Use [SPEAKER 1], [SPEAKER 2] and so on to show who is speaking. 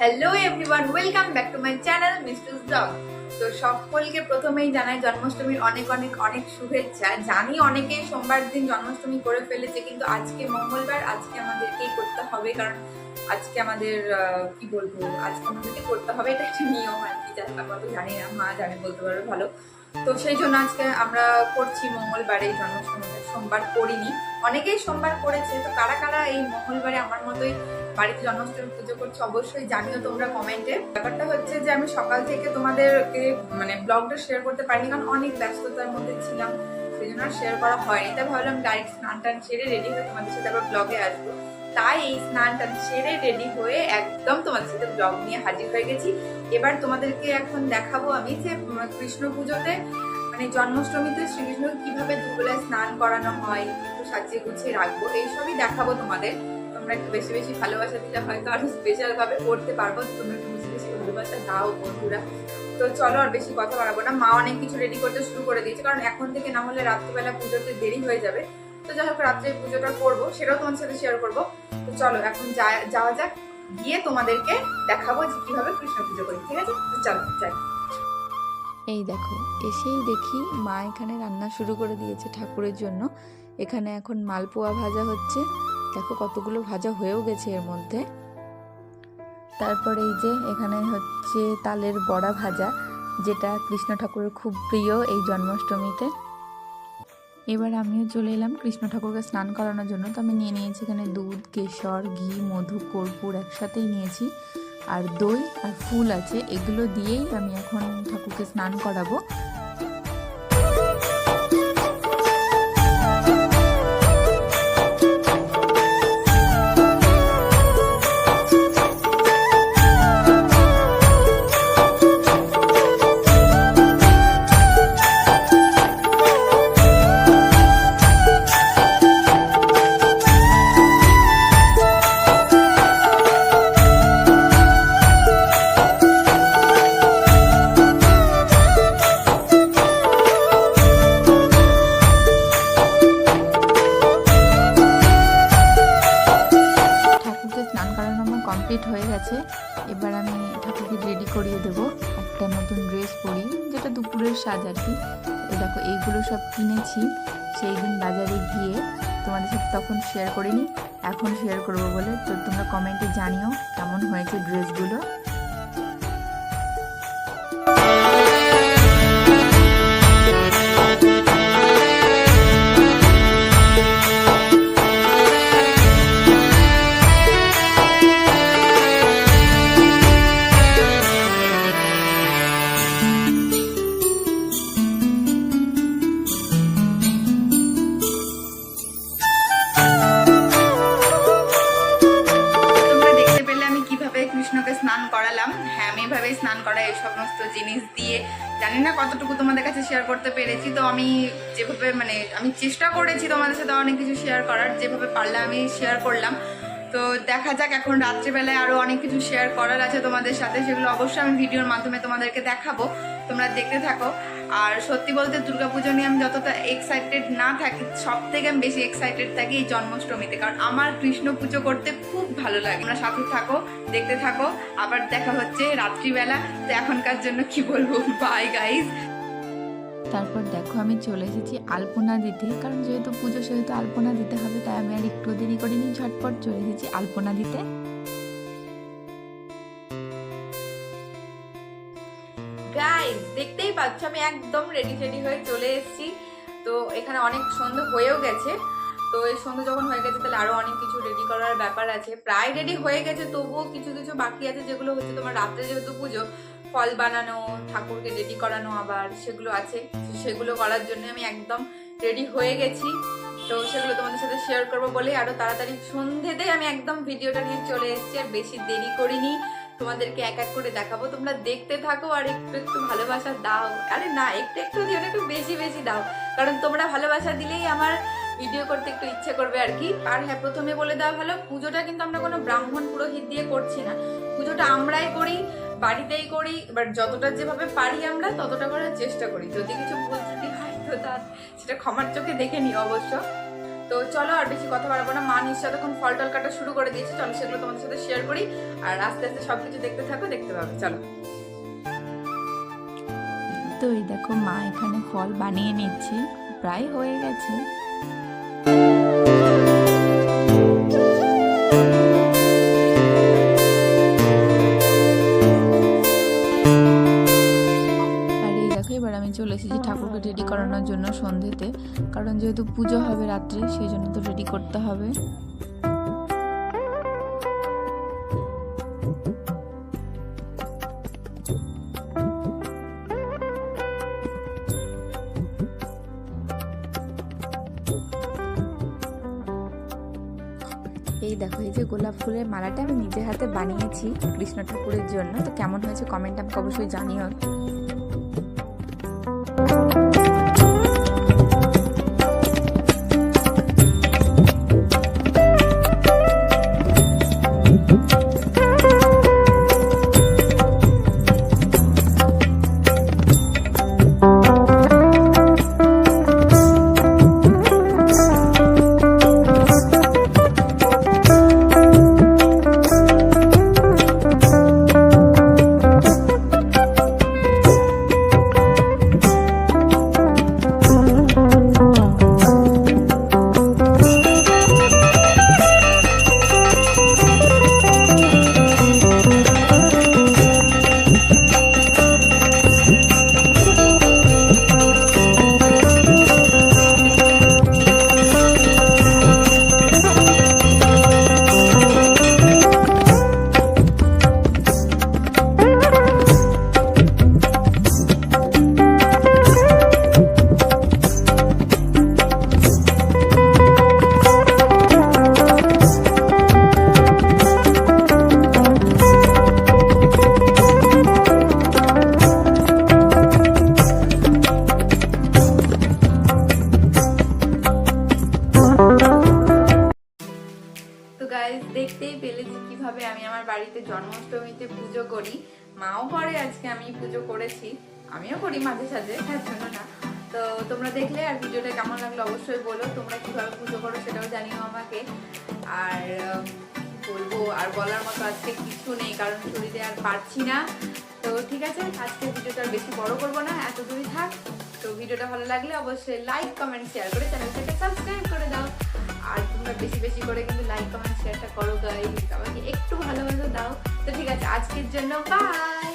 [SPEAKER 1] Hello everyone, welcome back to my channel Mistu's blog. তো সকলকে প্রথমেই জানাই জন্মাষ্টমীর অনেক অনেক অনেক শুভেচ্ছা। জানি অনেকেই সোমবার দিন জন্মাষ্টমী করে ফেলেছে, কিন্তু আজকে মঙ্গলবার, আজকে আমাদেরকেই করতে হবে। কারণ আজকে আমাদের কি বলবো, আজকে আমাদেরকে করতে হবে, এটা একটা নিয়ম আর কি। কত জানি না, মা জানে, বলতে পারবে ভালো। তো সেই জন্য আজকে আমরা করছি মঙ্গলবারে জন্মাষ্টমীটা। সোমবার করিনি, অনেকেই সোমবার করেছে। তো কারা কারা এই মঙ্গলবারে আমার মতোই বাড়িতে জন্মাষ্টমী পুজো করছে অবশ্যই জানিও তোমরা কমেন্টে। ব্যাপারটা হচ্ছে যে আমি সকাল থেকে তোমাদেরকে ব্লগটা শেয়ার করতে পারিনি, কারণ অনেক ব্যস্ততার মধ্যে ছিলাম, সেই জন্য আর শেয়ার করা হয়নি। তাই ভাবলাম ডাইরেক্ট স্নান টান সেরে রেডি হয়ে তোমাদের সাথে আবার ব্লগে আসবো। তাই এই স্নান টান সেরে রেডি হয়ে একদম তোমাদের সাথে ব্লগ নিয়ে হাজির হয়ে গেছি। এবার তোমাদেরকে এখন দেখাবো আমি যে কৃষ্ণ পুজোতে জন্মাষ্টমীতে শ্রীকৃষ্ণকে কিভাবে দুবেলায় স্নান করানো হয়, একটু সাজিয়ে গুছিয়ে রাখবো, এইসবই দেখাবো তোমাদের। তোমরা একটু বেশি বেশি ভালোবাসা দিলে হয়তো আরো স্পেশাল ভাবে করতে পারবো। তোমরা একটু বেশি বেশি ভালোবাসা দাও বন্ধুরা। তো চলো আর বেশি কথা বাড়াবো না, মা অনেক কিছু রেডি করতে শুরু করে দিয়েছে, কারণ এখন থেকে না হলে রাত্রিবেলা পুজোতে দেরি হয়ে যাবে। তো যাই হোক, রাত্রে পুজোটা করবো, সেটাও তোমার সাথে শেয়ার করবো। তো চলো এখন যাওয়া যাক, গিয়ে তোমাদেরকে দেখাবো যে কিভাবে কৃষ্ণ পুজো করি। ঠিক আছে, চলো যাই।
[SPEAKER 2] এই দেখো, এসেই দেখি মা এখানে রান্না শুরু করে দিয়েছে ঠাকুরের জন্য। এখানে এখন মালপোয়া ভাজা হচ্ছে, দেখো কতগুলো ভাজা হয়েও গেছে এর মধ্যে। তারপর এই যে এখানে হচ্ছে তালের বড়া ভাজা, যেটা কৃষ্ণ ঠাকুরের খুব প্রিয় এই জন্মাষ্টমীতে। এবার আমিও চলে এলাম কৃষ্ণ ঠাকুরকে স্নান করানোর জন্য। তো আমি নিয়ে নিয়েছি এখানে দুধ, কেশর, ঘি, মধু, কর্পূর একসাথেই নিয়েছি, আর দই আর ফুল আছে। এগুলো দিয়েই আমি এখন ঠাকুরকে স্নান করাবো। কমপ্লিট হয়ে গেছে। এবার আমি ঠাকুরকে রেডি করিয়ে দেব, একটা নতুন ড্রেস পরি, যেটা দুপুরের সাজ আর কি। দেখো এইগুলো সব কিনেছি সেই দিন বাজারে গিয়ে, তোমাদের সাথে তখন শেয়ার করিনি, এখন শেয়ার করব বলে। তো তোমরা কমেন্টে জানিও কেমন হয়েছে ড্রেসগুলো।
[SPEAKER 1] কৃষ্ণকে স্নান করালাম। হ্যাঁ, আমি এভাবেই স্নান করাই, এই সমস্ত জিনিস দিয়ে। জানি না কতটুকু তোমাদের কাছে শেয়ার করতে পেরেছি। তো আমি যেভাবে আমি চেষ্টা করেছি তোমাদের সাথে অনেক কিছু শেয়ার করার, যেভাবে পারলাম আমি শেয়ার করলাম। তো দেখা যাক, এখন রাত্রিবেলায় আরও অনেক কিছু শেয়ার করার আছে তোমাদের সাথে, সেগুলো অবশ্যই আমি ভিডিওর মাধ্যমে তোমাদেরকে দেখাবো, তোমরা দেখতে থাকো। আর সত্যি বলতে দুর্গাপুজো নিয়ে আমি যতটা এক্সাইটেড না থাকি, সব থেকে আমি বেশি এক্সাইটেড থাকি এই জন্মাষ্টমীতে, কারণ আমার কৃষ্ণ পুজো করতে খুব ভালো লাগে। তোমরা সাথে থাকো, দেখতে থাকো, আবার দেখা হচ্ছে রাত্রিবেলা। তো এখনকার জন্য কি বলবো, বাই গাইজ।
[SPEAKER 2] তারপর দেখো আমি চলে এসেছি আলপনা দিতে, কারণ যেহেতু পুজো সেহেতু আলপনা দিতে হবে, তাই আমি আর একটু দেরি করিনি, ঝটপট চলে এসেছি আলপনা দিতে।
[SPEAKER 1] গাইজ দেখতেই পাচ্ছ আমি একদম রেডি হয়ে চলে এসেছি। তো এখানে অনেক সন্ধ্যা হয়েও গেছে। তো এই সন্ধ্যা যখন হয়ে গেছে, তাহলে আরো অনেক কিছু রেডি করার ব্যাপার আছে। প্রায় রেডি হয়ে গেছে, তবুও কিছু কিছু বাকি আছে, যেগুলো হচ্ছে তোমার রাত্রে যেহেতু পুজো, ফল বানানো, ঠাকুরকে রেডি করানো, আবার সেগুলো আছে। সেগুলো করার জন্য আমি একদম রেডি হয়ে গেছি। তো সেগুলো তোমাদের সাথে শেয়ার করবো বলে আরো তাড়াতাড়ি সন্ধ্যেতে আমি একদম ভিডিওটা নিয়ে চলে এসেছি, আর বেশি দেরি করিনি। তোমাদেরকে এক এক করে দেখাবো, তোমরা দেখতে থাকো আর একটু একটু ভালোবাসা দাও। আরে না, একটু একটু দিও না, একটু বেশি বেশি দাও, কারণ তোমরা ভালোবাসা দিলেই আমার ভিডিও করতে একটু ইচ্ছে করবে আর কি। আর হ্যাঁ, প্রথমে বলে দেওয়া ভালো, পুজোটা কিন্তু আমরা কোনো ব্রাহ্মণ পুরোহিত দিয়ে করছি না, পুজোটা আমরাই করি, বাড়িতেই করি। এবার যতটা যেভাবে পারি আমরা ততটা করার চেষ্টা করি। যদি কিছু ভুল ত্রুটি হয় তো সেটা ক্ষমার চোখে দেখে নিও অবশ্য। তো চলো আর বেশি কথা বাড়াবো না, মা নিশ্চয় তখন ফল টল কাটা শুরু করে দিয়েছে, চলো সেগুলো তোমাদের সাথে শেয়ার করি আর আস্তে আস্তে সবকিছু দেখতে থাকো, দেখতে পাবে। চলো।
[SPEAKER 2] তো এই দেখো মা এখানে ফল বানিয়ে নিচ্ছে, প্রায় হয়ে গেছে। আর এই দেখো এবার আমি চলে এসেছি ঠাকুরকে রেডি করানোর জন্য সন্ধ্যেতে, কারণ যেহেতু পুজো হবে রাত্রে সেই জন্য তো রেডি করতে হবে। এই দেখো এই যে গোলাপ ফুলের মালাটা আমি নিজের হাতে বানিয়েছি কৃষ্ণ ঠাকুরের জন্য। তো কেমন হয়েছে কমেন্ট আমাকে অবশ্যই জানিও।
[SPEAKER 1] দেখতেই পেলে যে কিভাবে আমি আমার বাড়িতে জন্মাষ্টমীতে পুজো করি। মাও করে, আজকে আমি পুজো করেছি, আমিও করি মাঝে সাঝে, তার জন্য না। তো তোমরা দেখলে আর ভিডিওটা কেমন লাগলো অবশ্যই বলো, তোমরা কিভাবে পুজো করো সেটাও জানিও আমাকে। আর বলবো আর বলার মতো আজকে কিছু নেই, কারণ শরীরে আর পারছি না। তো ঠিক আছে, আজকে ভিডিওটা আর বেশি বড় করবো না, এত দূরই থাক। তো ভিডিওটা ভালো লাগলে অবশ্যই লাইক কমেন্ট শেয়ার করে চ্যানেলটাকে সাবস্ক্রাইব করে দাও। আর তোমরা বেশি বেশি করে কিন্তু লাইক কমেন্ট শেয়ারটা করো গাইস, আমাকে একটু ভালোবাসা দাও। তো ঠিক আছে, আজকের জন্য বাই।